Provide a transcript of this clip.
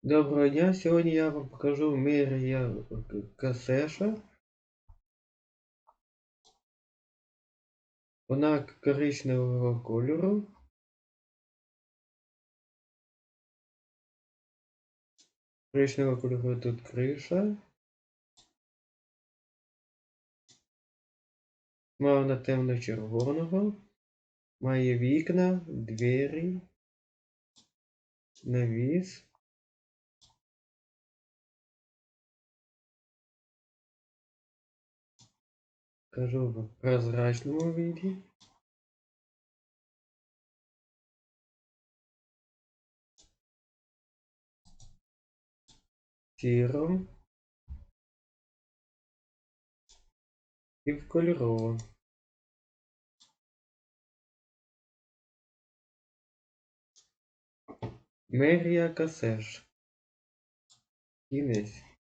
Доброго дня! Сьогодні я вам покажу мерія касеша. Вона коричневого кольору. Коричневого кольору тут криша. Марна темно-червоного. Має вікна, двері, навіс. Кажу в прозрачному віді. Сіром. І в кольоровому. Мерія касеш. Кінець.